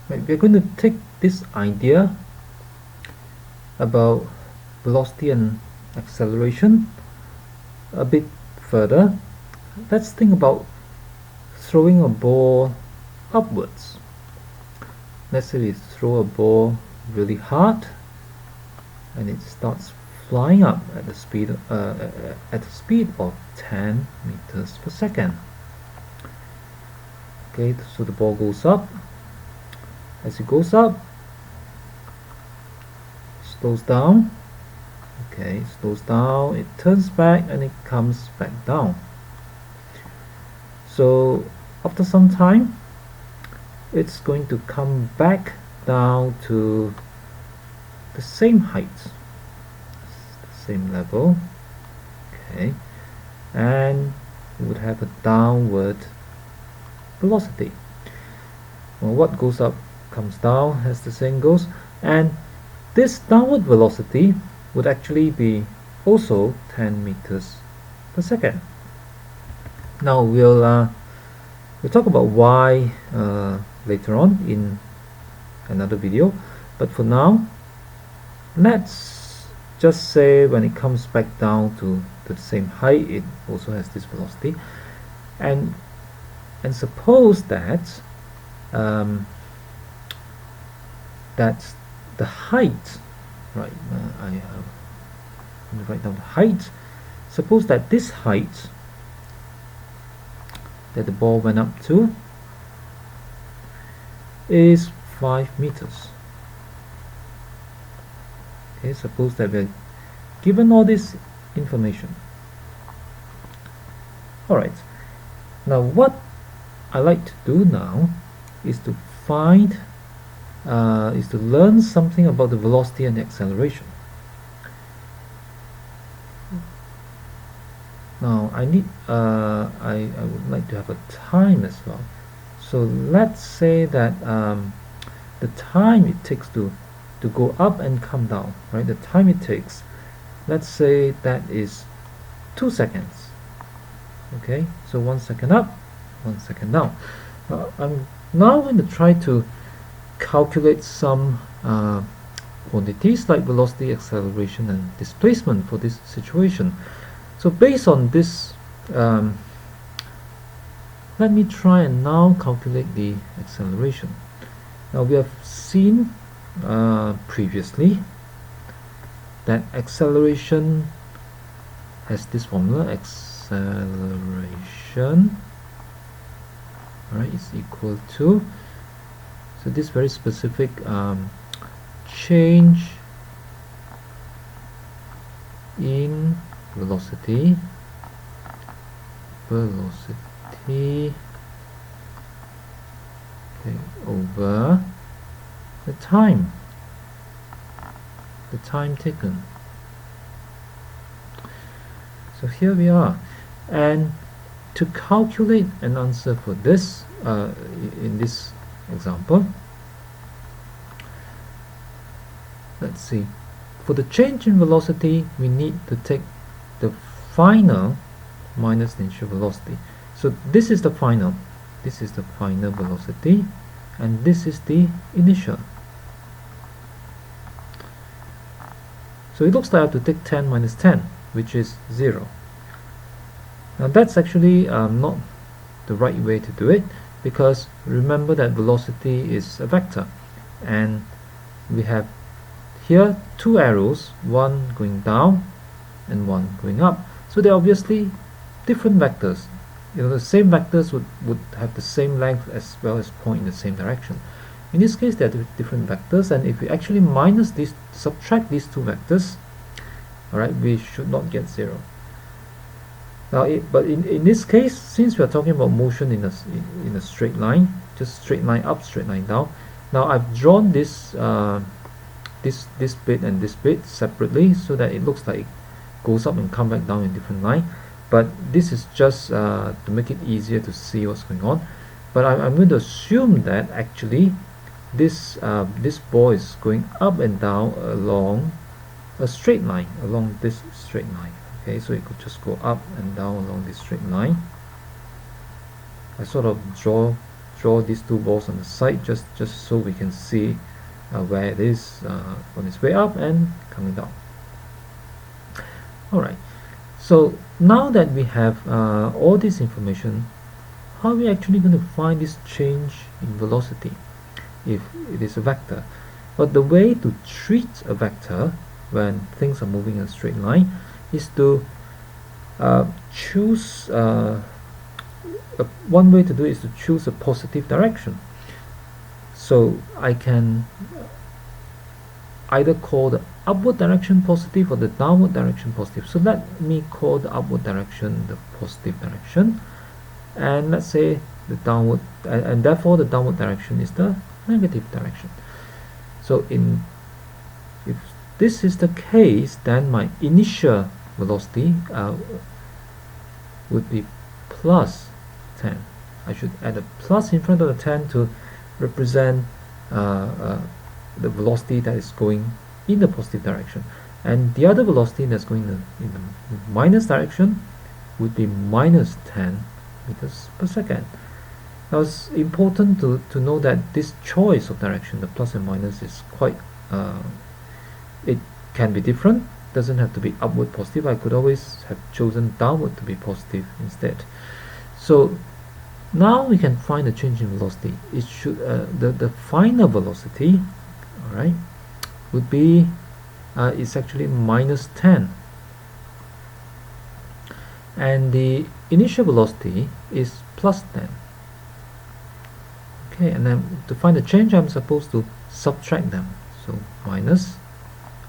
Right, we're going to take this idea about velocity and acceleration a bit further. Let's think about throwing a ball upwards. Let's say we throw a ball really hard and it starts flying up at the speed of 10 meters per second. Okay, so the ball goes up. As it goes up, slows down. Okay, it slows down, it turns back and it comes back down. So after some time, it's going to come back down to the same height, the same level. Okay, and it would have a downward velocity. Well, what goes up comes down, as the saying goes, and this downward velocity would actually be also 10 meters per second. Now we'll talk about why later on in another video, but for now let's just say when it comes back down to the same height, it also has this velocity, and suppose that that's the height, right? I'm going to write down the height. Suppose that this height that the ball went up to is 5 meters. Okay, suppose that we're given all this information. Alright, now what I like to do now is to learn something about the velocity and the acceleration. Now I would like to have a time as well. So let's say that the time it takes to go up and come down, right? The time it takes, let's say that is 2 seconds. Okay, so 1 second up, 1 second down. I'm now going to try to calculate some quantities like velocity, acceleration, and displacement for this situation. So based on this, let me try and now calculate the acceleration. Now we have seen previously that acceleration has this formula: acceleration, right, is equal to, so this very specific change in velocity okay, over the time taken. So here we are, and to calculate an answer for this in this example, let's see, for the change in velocity we need to take the final minus the initial velocity. So this is the final velocity, and this is the initial. So it looks like I have to take 10 minus 10, which is 0. Now that's actually not the right way to do it, because remember that velocity is a vector, and we have here two arrows, one going down and one going up. So they're obviously different vectors. You know, the same vectors would have the same length as well as point in the same direction. In this case, they're different vectors, and if we actually subtract these two vectors, alright, we should not get 0. Now, but in this case, since we are talking about motion in a straight line, just straight line up, straight line down. Now I've drawn this this bit and this bit separately so that it looks like it goes up and come back down in different line. But this is just to make it easier to see what's going on. But I'm going to assume that actually this ball is going up and down along a straight line, along this straight line. Okay, so it could just go up and down along this straight line. I sort of draw draw these two balls on the side just so we can see where it is on its way up and coming down. Alright, so now that we have all this information, how are we actually going to find this change in velocity if it is a vector? But the way to treat a vector when things are moving in a straight line is to choose one way to do it is to choose a positive direction. So I can either call the upward direction positive or the downward direction positive. So let me call the upward direction the positive direction, and let's say the downward, and therefore the downward direction is the negative direction. So if this is the case, then my initial velocity would be plus 10. I should add a plus in front of the 10 to represent the velocity that is going in the positive direction, and the other velocity that's going in the minus direction would be minus 10 meters per second. Now it's important to know that this choice of direction, the plus and minus, is quite it can be different. Doesn't have to be upward positive. I could always have chosen downward to be positive instead. So now we can find the change in velocity. It should the final velocity, all right, would be it's actually minus 10, and the initial velocity is plus 10. Okay, and then to find the change, I'm supposed to subtract them. So minus,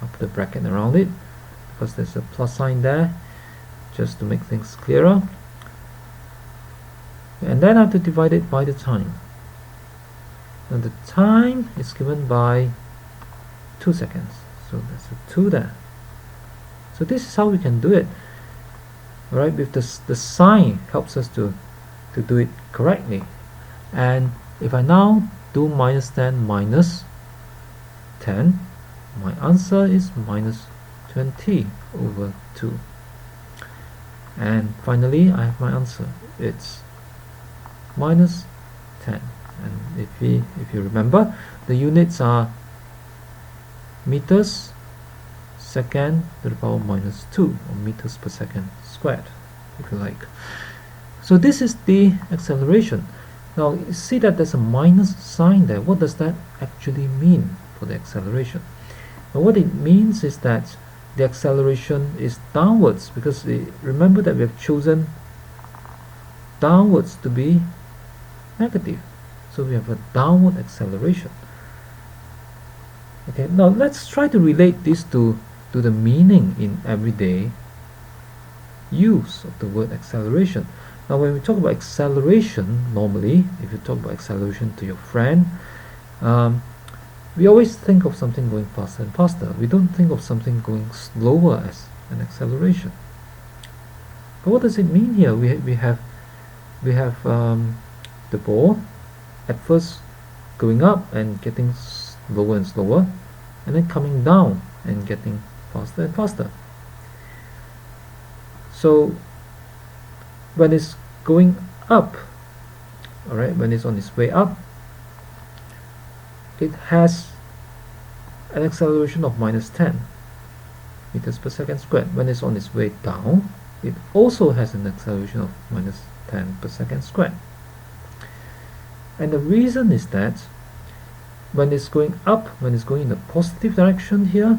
I'll put a bracket around it because there's a plus sign there, just to make things clearer. And then I have to divide it by the time. And the time is given by 2 seconds. So there's a 2 there. So this is how we can do it. Alright, with the sign helps us to do it correctly. And if I now do minus 10 minus 10, my answer is minus 20 over 2. And finally, I have my answer. It's minus 10. And if you remember, the units are meters second to the power minus 2, or meters per second squared, if you like. So this is the acceleration. Now you see that there's a minus sign there. What does that actually mean for the acceleration? Well, what it means is that the acceleration is downwards, because remember that we have chosen downwards to be negative. So we have a downward acceleration. Okay, now let's try to relate this to the meaning in everyday use of the word acceleration. Now when we talk about acceleration, normally if you talk about acceleration to your friend, we always think of something going faster and faster. We don't think of something going slower as an acceleration. But what does it mean here? We have the ball at first going up and getting slower and slower, and then coming down and getting faster and faster. So when it's going up, alright, when it's on its way up, it has an acceleration of minus 10 meters per second squared. When it's on its way down, it also has an acceleration of minus 10 per second squared. And the reason is that when it's going up, when it's going in the positive direction here,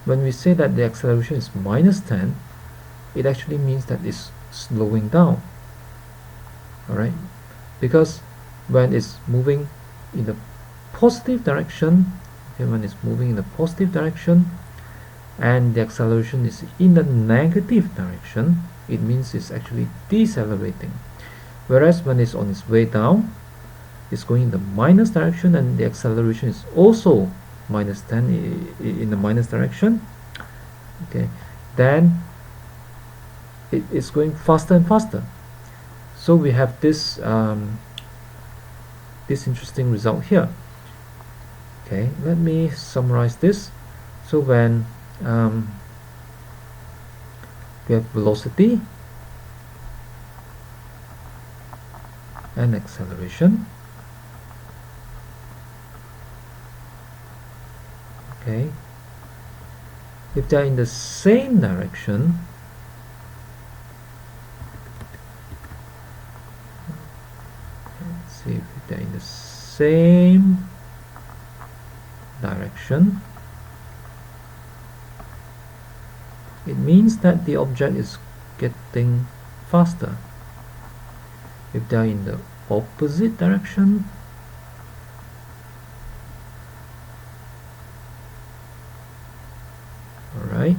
when we say that the acceleration is minus 10, it actually means that it's slowing down. Alright? Because when it's moving in the positive direction, okay, when it's moving in the positive direction and the acceleration is in the negative direction, it means it's actually decelerating. Whereas when it's on its way down, it's going in the minus direction and the acceleration is also minus 10 in the minus direction, okay, then it's going faster and faster. So we have this this interesting result here. Okay, let me summarize this. So when we have velocity, and and acceleration. Okay, if they're in the same direction, let's see if they're in the same direction, it means that the object is getting faster. If they're in the opposite direction, alright,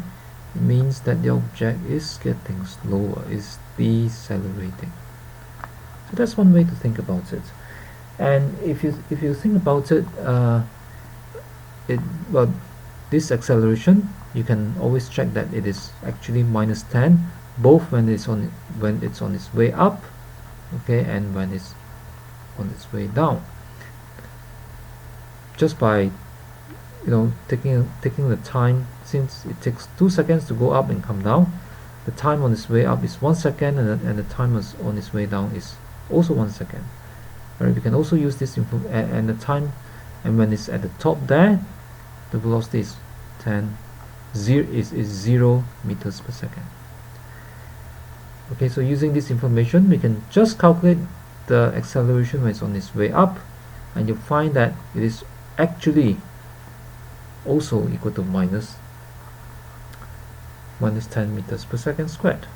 it means that the object is getting slower, is decelerating. So that's one way to think about it. And if you think about it, well, this acceleration, you can always check that it is actually -10, both when it's on its way up, okay, and when it's on its way down. Just by taking the time, since it takes 2 seconds to go up and come down, the time on its way up is 1 second, and the time on its way down is also 1 second. Alright, we can also use this info and the time, and when it's at the top there, the velocity is 0 meters per second. Okay, so using this information, we can just calculate the acceleration when it's on its way up, and you'll find that it is actually also equal to minus 10 meters per second squared.